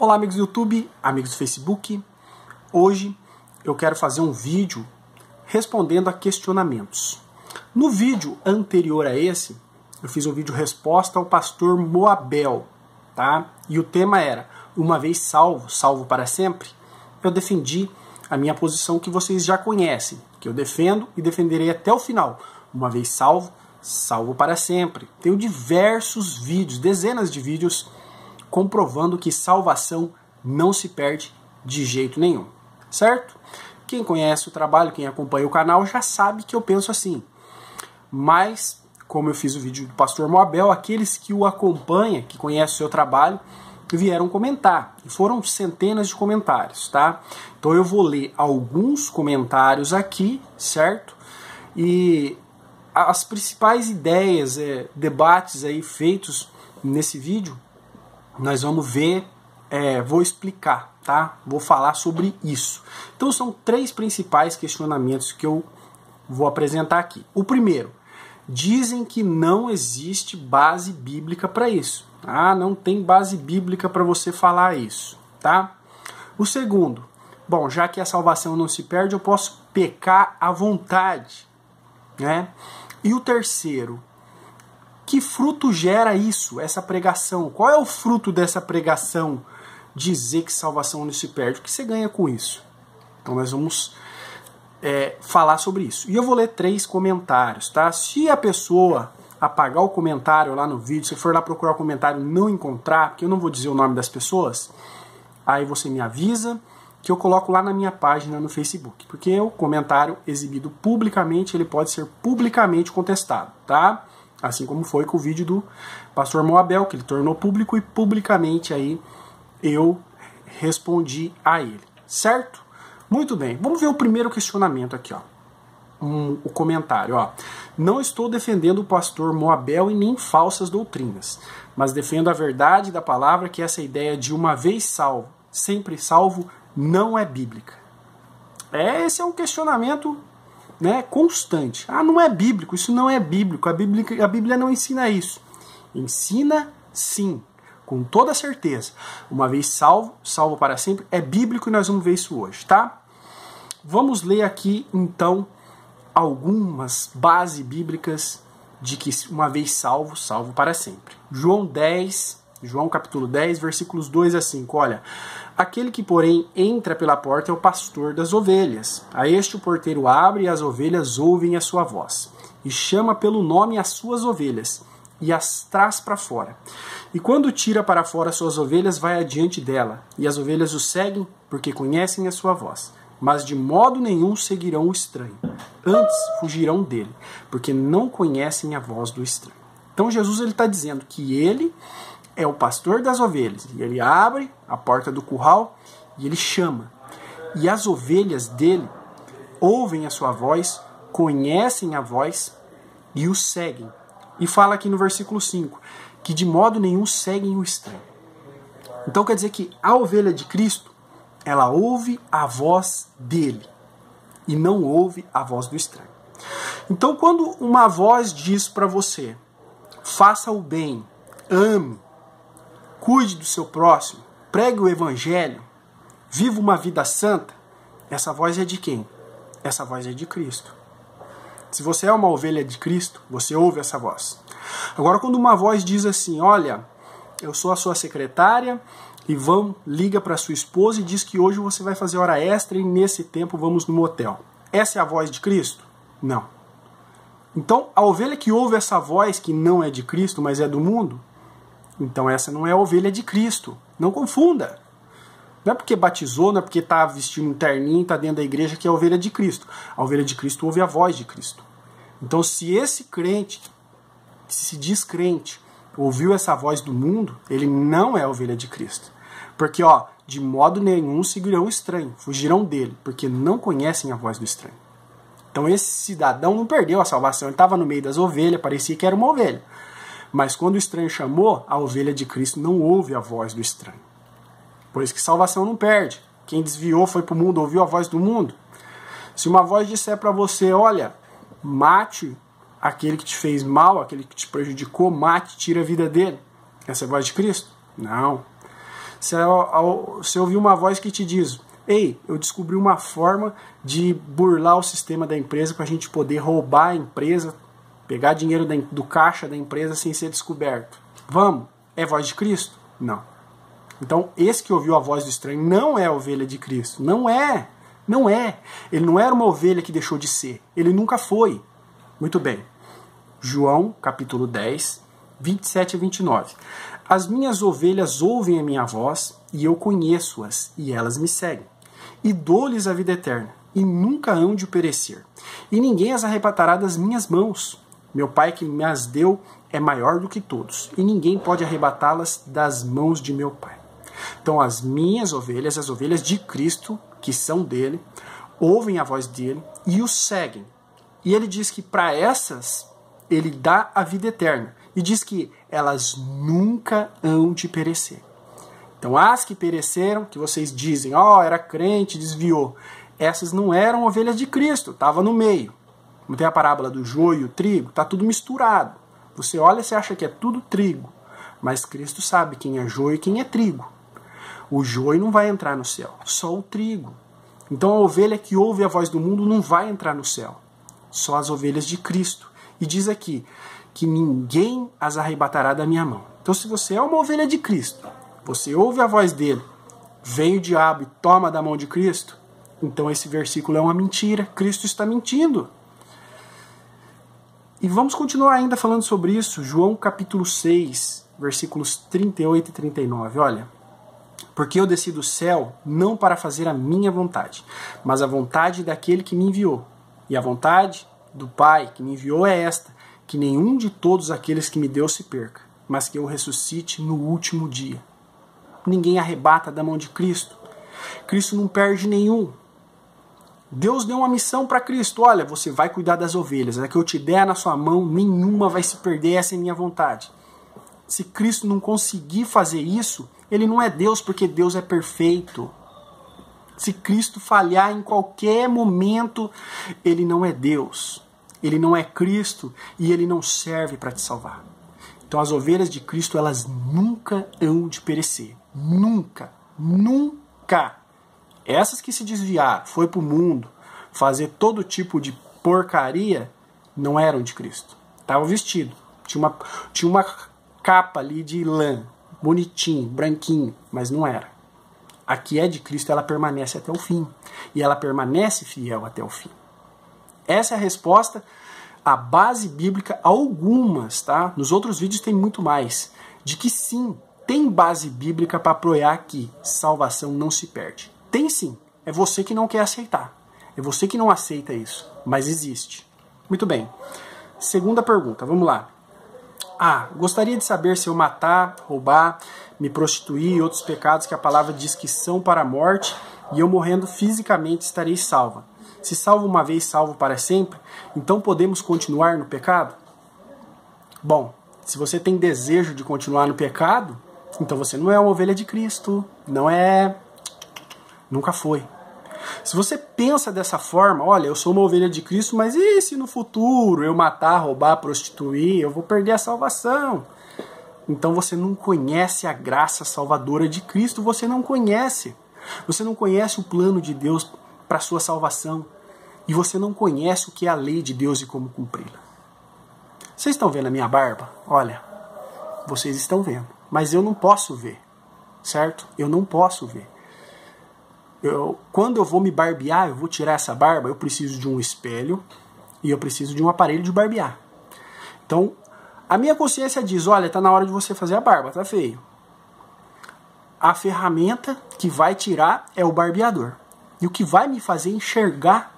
Olá amigos do YouTube, amigos do Facebook. Hoje eu quero fazer um vídeo respondendo a questionamentos. No vídeo anterior a esse, eu fiz um vídeo resposta ao pastor Moabel, tá? E o tema era, uma vez salvo, salvo para sempre. Eu defendi a minha posição que vocês já conhecem, que eu defendo e defenderei até o final. Uma vez salvo, salvo para sempre. Tenho diversos vídeos, dezenas de vídeos comprovando que salvação não se perde de jeito nenhum, certo? Quem conhece o trabalho, quem acompanha o canal já sabe que eu penso assim. Mas, como eu fiz o vídeo do pastor Moabel, aqueles que o acompanham, que conhecem o seu trabalho, vieram comentar. E foram centenas de comentários, tá? Então eu vou ler alguns comentários aqui, certo? E as principais ideias, debates aí feitos nesse vídeo, nós vamos ver, vou explicar, tá? Vou falar sobre isso. Então são três principais questionamentos que eu vou apresentar aqui. O primeiro, dizem que não existe base bíblica para isso. Ah, não tem base bíblica para você falar isso, tá? O segundo, bom, já que a salvação não se perde, eu posso pecar à vontade, né? E o terceiro, que fruto gera isso, essa pregação? Qual é o fruto dessa pregação? Dizer que salvação não se perde. O que você ganha com isso? Então nós vamos falar sobre isso. E eu vou ler três comentários, tá? Se a pessoa apagar o comentário lá no vídeo, se for lá procurar o comentário e não encontrar, porque eu não vou dizer o nome das pessoas, aí você me avisa que eu coloco lá na minha página no Facebook. Porque o comentário exibido publicamente, ele pode ser publicamente contestado, tá? Assim como foi com o vídeo do pastor Moabel, que ele tornou público e publicamente aí eu respondi a ele, certo? Muito bem, vamos ver o primeiro questionamento aqui, ó. O comentário, ó. Não estou defendendo o pastor Moabel e nem falsas doutrinas, mas defendo a verdade da palavra, que essa ideia de uma vez salvo, sempre salvo, não é bíblica. Esse é um questionamento, né, constante. Ah, não é bíblico, isso não é bíblico, a Bíblia não ensina isso. Ensina sim, com toda certeza. Uma vez salvo, salvo para sempre, é bíblico e nós vamos ver isso hoje, tá? Vamos ler aqui, então, algumas bases bíblicas de que uma vez salvo, salvo para sempre. João capítulo 10, versículos 2 a 5, olha. Aquele que, porém, entra pela porta é o pastor das ovelhas. A este o porteiro abre e as ovelhas ouvem a sua voz. E chama pelo nome as suas ovelhas e as traz para fora. E quando tira para fora suas ovelhas, vai adiante dela. E as ovelhas o seguem porque conhecem a sua voz. Mas de modo nenhum seguirão o estranho. Antes fugirão dele, porque não conhecem a voz do estranho. Então Jesus está dizendo que ele é o pastor das ovelhas. E ele abre a porta do curral e ele chama. E as ovelhas dele ouvem a sua voz, conhecem a voz e o seguem. E fala aqui no versículo 5, que de modo nenhum seguem o estranho. Então quer dizer que a ovelha de Cristo, ela ouve a voz dele e não ouve a voz do estranho. Então quando uma voz diz para você, faça o bem, ame, cuide do seu próximo, pregue o evangelho, viva uma vida santa, essa voz é de quem? Essa voz é de Cristo. Se você é uma ovelha de Cristo, você ouve essa voz. Agora, quando uma voz diz assim, olha, eu sou a sua secretária, e liga para sua esposa e diz que hoje você vai fazer hora extra e nesse tempo vamos no motel. Essa é a voz de Cristo? Não. Então, a ovelha que ouve essa voz, que não é de Cristo, mas é do mundo, então essa não é a ovelha de Cristo. Não confunda. Não é porque batizou, não é porque está vestindo um terninho, está dentro da igreja que é a ovelha de Cristo. A ovelha de Cristo ouve a voz de Cristo. Então se esse crente, se diz crente, ouviu essa voz do mundo, ele não é a ovelha de Cristo. Porque, ó, de modo nenhum seguirão o estranho, fugirão dele, porque não conhecem a voz do estranho. Então esse cidadão não perdeu a salvação, ele estava no meio das ovelhas, parecia que era uma ovelha. Mas quando o estranho chamou, a ovelha de Cristo não ouve a voz do estranho. Por isso que salvação não perde. Quem desviou, foi para o mundo, ouviu a voz do mundo. Se uma voz disser para você, olha, mate aquele que te fez mal, aquele que te prejudicou, mate, tira a vida dele. Essa é a voz de Cristo? Não. Você ouviu uma voz que te diz: ei, eu descobri uma forma de burlar o sistema da empresa para a gente poder roubar a empresa, pegar dinheiro do caixa da empresa sem ser descoberto. Vamos? É voz de Cristo? Não. Então, esse que ouviu a voz do estranho não é a ovelha de Cristo. Não é. Não é. Ele não era uma ovelha que deixou de ser. Ele nunca foi. Muito bem. João, capítulo 10, 27 a 29. As minhas ovelhas ouvem a minha voz, e eu conheço-as, e elas me seguem. E dou-lhes a vida eterna, e nunca hão de perecer. E ninguém as arrebatará das minhas mãos. Meu Pai que me as deu é maior do que todos, e ninguém pode arrebatá-las das mãos de meu Pai. Então as minhas ovelhas, as ovelhas de Cristo, que são dele, ouvem a voz dele e o seguem. E ele diz que para essas ele dá a vida eterna. E diz que elas nunca hão de perecer. Então as que pereceram, que vocês dizem, era crente, desviou. Essas não eram ovelhas de Cristo, estava no meio. Não tem a parábola do joio e o trigo? Está tudo misturado. Você olha e você acha que é tudo trigo. Mas Cristo sabe quem é joio e quem é trigo. O joio não vai entrar no céu, só o trigo. Então a ovelha que ouve a voz do mundo não vai entrar no céu. Só as ovelhas de Cristo. E diz aqui que ninguém as arrebatará da minha mão. Então se você é uma ovelha de Cristo, você ouve a voz dele, vem o diabo e toma da mão de Cristo, então esse versículo é uma mentira. Cristo está mentindo. E vamos continuar ainda falando sobre isso. João capítulo 6, versículos 38 e 39. Olha. Porque eu desci do céu não para fazer a minha vontade, mas a vontade daquele que me enviou. E a vontade do Pai que me enviou é esta, que nenhum de todos aqueles que me deu se perca, mas que eu ressuscite no último dia. Ninguém arrebata da mão de Cristo. Cristo não perde nenhum. Deus deu uma missão para Cristo. Olha, você vai cuidar das ovelhas. A que eu te der na sua mão, nenhuma vai se perder. Essa é a minha vontade. Se Cristo não conseguir fazer isso, ele não é Deus, porque Deus é perfeito. Se Cristo falhar em qualquer momento, ele não é Deus. Ele não é Cristo e ele não serve para te salvar. Então as ovelhas de Cristo, elas nunca hão de perecer. Nunca. Nunca. Essas que se desviaram, foi para o mundo fazer todo tipo de porcaria, não eram de Cristo. Estava vestido. Tinha uma capa ali de lã, bonitinho, branquinho, mas não era. A que é de Cristo, ela permanece até o fim. E ela permanece fiel até o fim. Essa é a resposta, a base bíblica, algumas, tá? Nos outros vídeos tem muito mais. De que sim, tem base bíblica para apoiar que salvação não se perde. Tem sim. É você que não quer aceitar. É você que não aceita isso. Mas existe. Muito bem. Segunda pergunta, vamos lá. Gostaria de saber se eu matar, roubar, me prostituir e outros pecados que a palavra diz que são para a morte, e eu morrendo fisicamente estarei salva. Se salvo uma vez, salvo para sempre, então podemos continuar no pecado? Bom, se você tem desejo de continuar no pecado, então você não é uma ovelha de Cristo. Não é. Nunca foi. Se você pensa dessa forma, olha, eu sou uma ovelha de Cristo, mas e se no futuro eu matar, roubar, prostituir, eu vou perder a salvação? Então você não conhece a graça salvadora de Cristo, você não conhece. Você não conhece o plano de Deus para a sua salvação. E você não conhece o que é a lei de Deus e como cumpri-la. Vocês estão vendo a minha barba? Olha, vocês estão vendo. Mas eu não posso ver, certo? Eu não posso ver. Quando eu vou me barbear, eu vou tirar essa barba, eu preciso de um espelho e eu preciso de um aparelho de barbear. Então, a minha consciência diz, olha, está na hora de você fazer a barba, tá feio. A ferramenta que vai tirar é o barbeador. E o que vai me fazer enxergar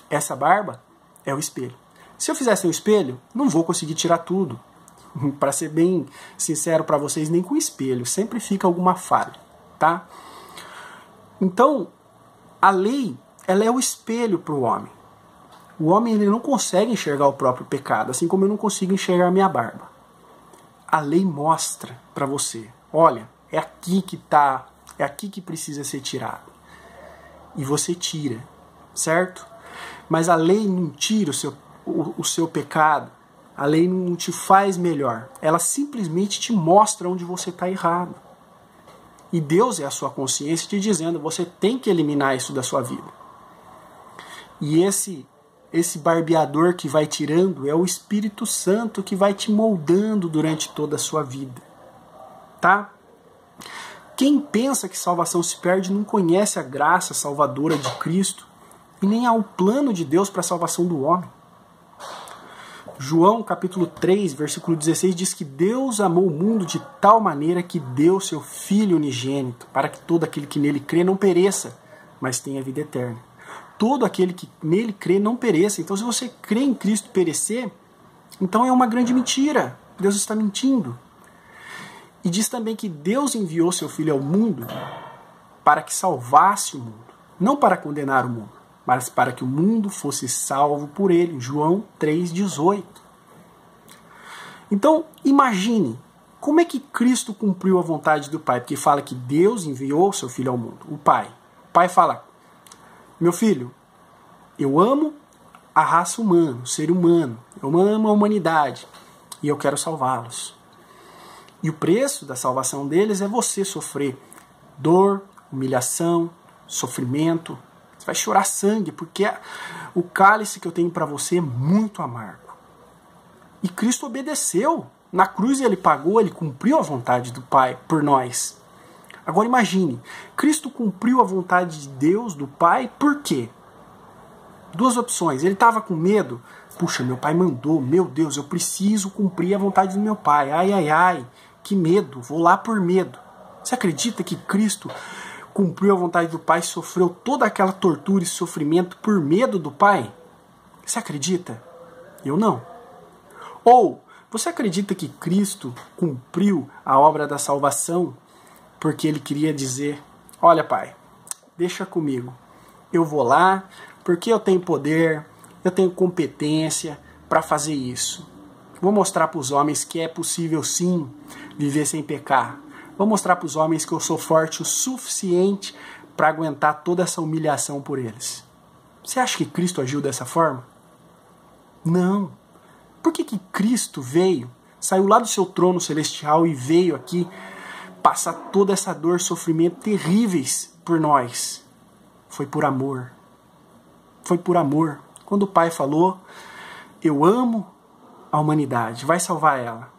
essa barba é o espelho. Se eu fizesse um espelho, não vou conseguir tirar tudo. Para ser bem sincero para vocês, nem com espelho, sempre fica alguma falha, tá? Então, a lei, ela é o espelho para o homem. O homem ele não consegue enxergar o próprio pecado, assim como eu não consigo enxergar a minha barba. A lei mostra para você, olha, é aqui que tá, é aqui que precisa ser tirado. E você tira, certo? Mas a lei não tira o seu pecado, a lei não te faz melhor, ela simplesmente te mostra onde você está errado. E Deus é a sua consciência te dizendo, você tem que eliminar isso da sua vida. E esse barbeador que vai tirando é o Espírito Santo que vai te moldando durante toda a sua vida. Tá? Quem pensa que salvação se perde não conhece a graça salvadora de Cristo e nem há o plano de Deus para a salvação do homem. João capítulo 3, versículo 16 diz que Deus amou o mundo de tal maneira que deu seu Filho unigênito para que todo aquele que nele crê não pereça, mas tenha vida eterna. Todo aquele que nele crê não pereça. Então se você crê em Cristo perecer, então é uma grande mentira. Deus está mentindo. E diz também que Deus enviou seu Filho ao mundo para que salvasse o mundo. Não para condenar o mundo, mas para que o mundo fosse salvo por ele. João 3,18. Então, imagine, como é que Cristo cumpriu a vontade do Pai? Porque fala que Deus enviou seu Filho ao mundo, o Pai. O Pai fala, meu filho, eu amo a raça humana, o ser humano, eu amo a humanidade e eu quero salvá-los. E o preço da salvação deles é você sofrer dor, humilhação, sofrimento. Você vai chorar sangue, porque o cálice que eu tenho para você é muito amargo. E Cristo obedeceu. Na cruz ele pagou, ele cumpriu a vontade do Pai por nós. Agora imagine, Cristo cumpriu a vontade de Deus, do Pai, por quê? Duas opções. Ele estava com medo. Puxa, meu pai mandou, meu Deus, eu preciso cumprir a vontade do meu pai. Ai, ai, ai, que medo, vou lá por medo. Você acredita que Cristo cumpriu a vontade do Pai, sofreu toda aquela tortura e sofrimento por medo do Pai? Você acredita? Eu não. Ou, você acredita que Cristo cumpriu a obra da salvação porque ele queria dizer, olha Pai, deixa comigo, eu vou lá porque eu tenho poder, eu tenho competência para fazer isso. Vou mostrar para os homens que é possível sim viver sem pecar. Vou mostrar para os homens que eu sou forte o suficiente para aguentar toda essa humilhação por eles. Você acha que Cristo agiu dessa forma? Não. Por que Cristo veio, saiu lá do seu trono celestial e veio aqui passar toda essa dor, sofrimento terríveis por nós? Foi por amor. Foi por amor. Quando o Pai falou, eu amo a humanidade, vai salvar ela.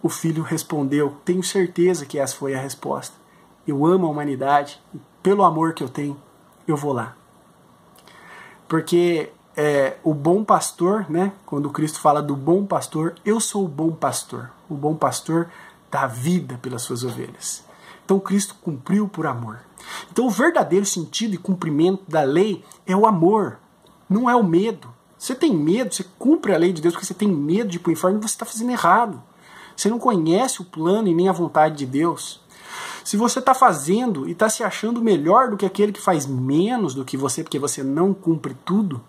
O Filho respondeu, tenho certeza que essa foi a resposta. Eu amo a humanidade e pelo amor que eu tenho, eu vou lá. Porque o bom pastor, né? Quando Cristo fala do bom pastor, eu sou o bom pastor. O bom pastor dá vida pelas suas ovelhas. Então Cristo cumpriu por amor. Então o verdadeiro sentido e cumprimento da lei é o amor, não é o medo. Você tem medo, você cumpre a lei de Deus porque você tem medo de ir para o inferno e você está fazendo errado. Você não conhece o plano e nem a vontade de Deus. Se você está fazendo e está se achando melhor do que aquele que faz menos do que você, porque você não cumpre tudo,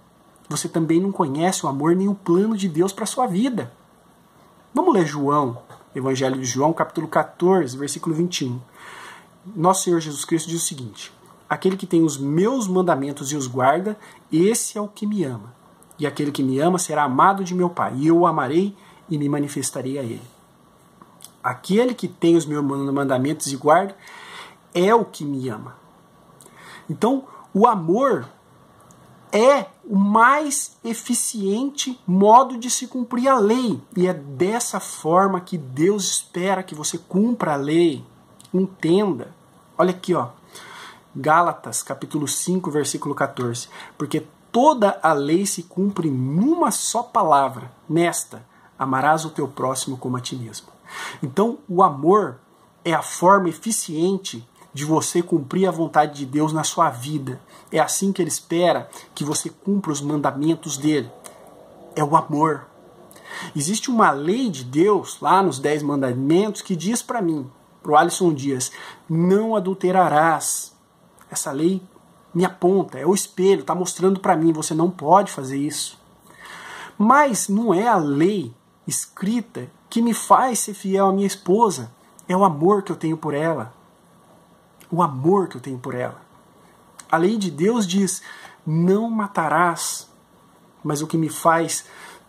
você também não conhece o amor nem o plano de Deus para a sua vida. Vamos ler João, Evangelho de João, capítulo 14, versículo 21. Nosso Senhor Jesus Cristo diz o seguinte, aquele que tem os meus mandamentos e os guarda, esse é o que me ama. E aquele que me ama será amado de meu Pai, e eu o amarei e me manifestarei a ele. Aquele que tem os meus mandamentos e guarda é o que me ama. Então, o amor é o mais eficiente modo de se cumprir a lei. E é dessa forma que Deus espera que você cumpra a lei. Entenda. Olha aqui, ó. Gálatas, capítulo 5, versículo 14. Porque toda a lei se cumpre numa só palavra. Nesta, amarás o teu próximo como a ti mesmo. Então, o amor é a forma eficiente de você cumprir a vontade de Deus na sua vida. É assim que Ele espera que você cumpra os mandamentos dEle. É o amor. Existe uma lei de Deus, lá nos 10 mandamentos, que diz para mim, para o Alisson Dias, não adulterarás. Essa lei me aponta, é o espelho, está mostrando para mim, você não pode fazer isso. Mas não é a lei escrita que me faz ser fiel à minha esposa. É o amor que eu tenho por ela. O amor que eu tenho por ela. A lei de Deus diz, não matarás. Mas o que me faz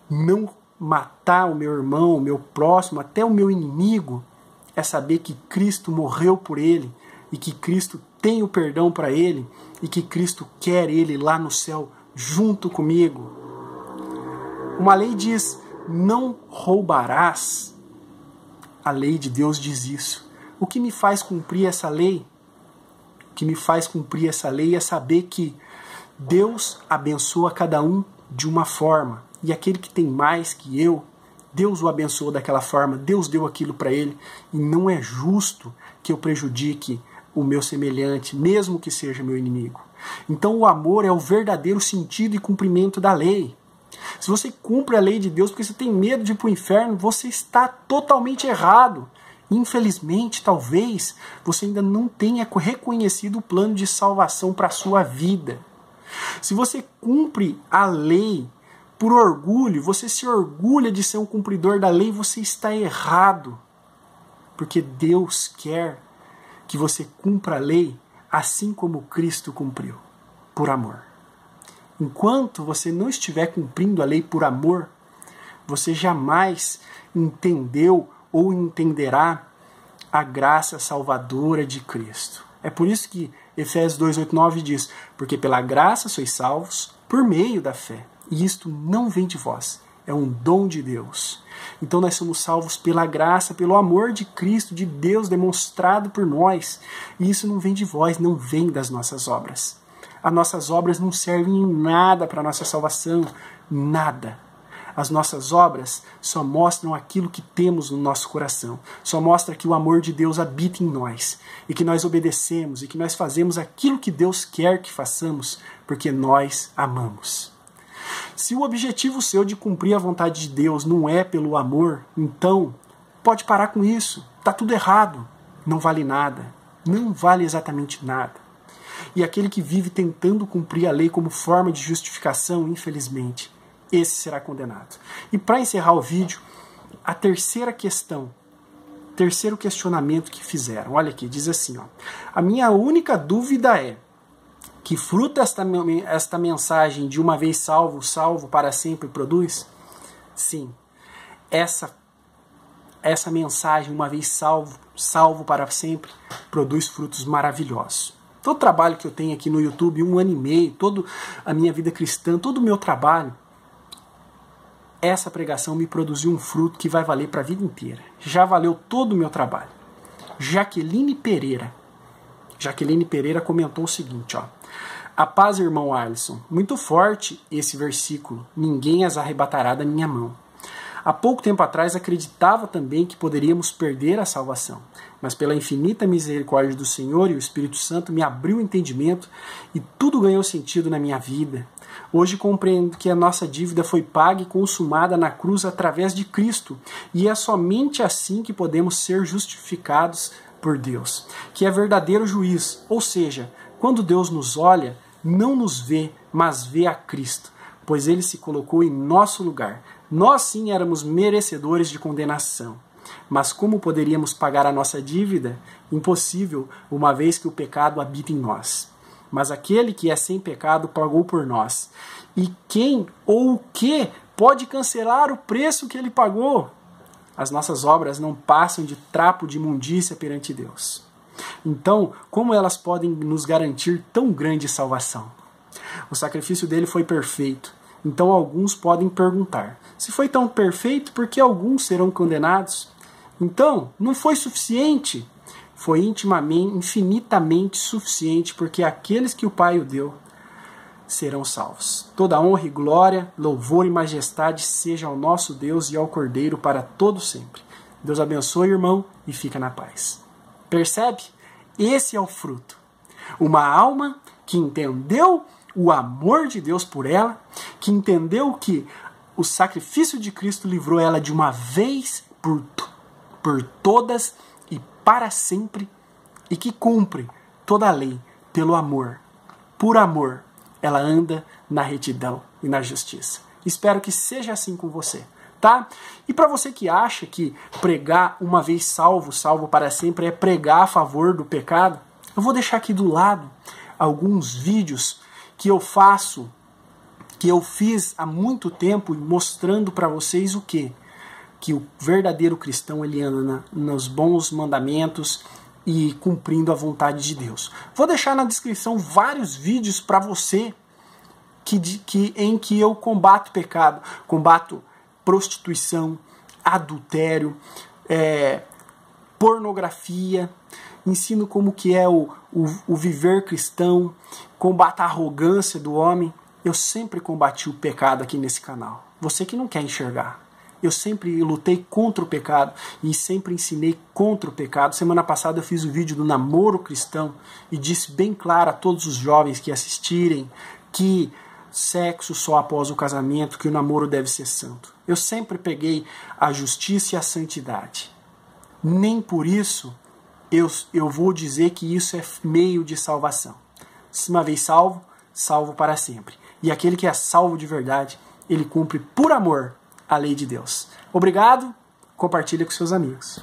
não matar o meu irmão, o meu próximo, até o meu inimigo, é saber que Cristo morreu por ele, e que Cristo tem o perdão para ele e que Cristo quer ele lá no céu junto comigo. Uma lei diz: não roubarás. A lei de Deus diz isso. O que me faz cumprir essa lei? O que me faz cumprir essa lei é saber que Deus abençoa cada um de uma forma. E aquele que tem mais que eu, Deus o abençoou daquela forma, Deus deu aquilo para ele. E não é justo que eu prejudique o meu semelhante, mesmo que seja meu inimigo. Então o amor é o verdadeiro sentido e cumprimento da lei. Se você cumpre a lei de Deus porque você tem medo de ir para o inferno, você está totalmente errado. Infelizmente, talvez, você ainda não tenha reconhecido o plano de salvação para a sua vida. Se você cumpre a lei por orgulho, você se orgulha de ser um cumpridor da lei, você está errado. Porque Deus quer que você cumpra a lei assim como Cristo cumpriu, por amor. Enquanto você não estiver cumprindo a lei por amor, você jamais entendeu ou entenderá a graça salvadora de Cristo. É por isso que Efésios 2:8-9 diz: porque pela graça sois salvos por meio da fé. E isto não vem de vós, é um dom de Deus. Então nós somos salvos pela graça, pelo amor de Cristo, de Deus demonstrado por nós. E isso não vem de vós, não vem das nossas obras. As nossas obras não servem em nada para a nossa salvação, nada. As nossas obras só mostram aquilo que temos no nosso coração. Só mostra que o amor de Deus habita em nós. E que nós obedecemos e que nós fazemos aquilo que Deus quer que façamos, porque nós amamos. Se o objetivo seu de cumprir a vontade de Deus não é pelo amor, então pode parar com isso. Está tudo errado. Não vale nada. Não vale exatamente nada. E aquele que vive tentando cumprir a lei como forma de justificação, infelizmente, esse será condenado. E para encerrar o vídeo, a terceira questão, terceiro questionamento que fizeram. Olha aqui, diz assim, ó: a minha única dúvida é: que fruto esta mensagem de uma vez salvo, salvo para sempre produz? Sim, essa mensagem, uma vez salvo, salvo para sempre, produz frutos maravilhosos. Todo o trabalho que eu tenho aqui no YouTube, 1 ano e meio, toda a minha vida cristã, todo o meu trabalho, essa pregação me produziu um fruto que vai valer para a vida inteira. Já valeu todo o meu trabalho. Jaqueline Pereira comentou o seguinte, ó: a paz, irmão Alisson. Muito forte esse versículo. Ninguém as arrebatará da minha mão. Há pouco tempo atrás acreditava também que poderíamos perder a salvação, mas pela infinita misericórdia do Senhor e o Espírito Santo me abriu o entendimento e tudo ganhou sentido na minha vida. Hoje compreendo que a nossa dívida foi paga e consumada na cruz através de Cristo, e é somente assim que podemos ser justificados por Deus, que é verdadeiro juiz, ou seja, quando Deus nos olha, não nos vê, mas vê a Cristo, pois Ele se colocou em nosso lugar. Nós sim éramos merecedores de condenação. Mas como poderíamos pagar a nossa dívida? Impossível, uma vez que o pecado habita em nós. Mas aquele que é sem pecado pagou por nós. E quem ou o que pode cancelar o preço que ele pagou? As nossas obras não passam de trapo de imundícia perante Deus. Então, como elas podem nos garantir tão grande salvação? O sacrifício dele foi perfeito. Então alguns podem perguntar: se foi tão perfeito, por que alguns serão condenados? Então, não foi suficiente? Foi infinitamente suficiente, porque aqueles que o Pai o deu serão salvos. Toda honra e glória, louvor e majestade seja ao nosso Deus e ao Cordeiro para todo sempre. Deus abençoe, irmão, e fica na paz. Percebe? Esse é o fruto. Uma alma que entendeu o amor de Deus por ela, que entendeu que o sacrifício de Cristo livrou ela de uma vez por todas e para sempre, e que cumpre toda a lei pelo amor. Por amor, ela anda na retidão e na justiça. Espero que seja assim com você, tá? E para você que acha que pregar uma vez salvo, salvo para sempre é pregar a favor do pecado, eu vou deixar aqui do lado alguns vídeos que eu faço, que eu fiz há muito tempo, mostrando para vocês o quê? Que o verdadeiro cristão, ele anda nos bons mandamentos, e cumprindo a vontade de Deus. Vou deixar na descrição vários vídeos para você em que eu combato pecado, combato prostituição, adultério, pornografia, ensino como que é o viver cristão, combato a arrogância do homem. Eu sempre combati o pecado aqui nesse canal. Você que não quer enxergar. Eu sempre lutei contra o pecado e sempre ensinei contra o pecado. Semana passada eu fiz o vídeo do namoro cristão e disse bem claro a todos os jovens que assistirem que sexo só após o casamento, que o namoro deve ser santo. Eu sempre peguei a justiça e a santidade. Nem por isso eu vou dizer que isso é meio de salvação. Se uma vez salvo, salvo para sempre. E aquele que é salvo de verdade, ele cumpre por amor a lei de Deus. Obrigado, compartilha com seus amigos.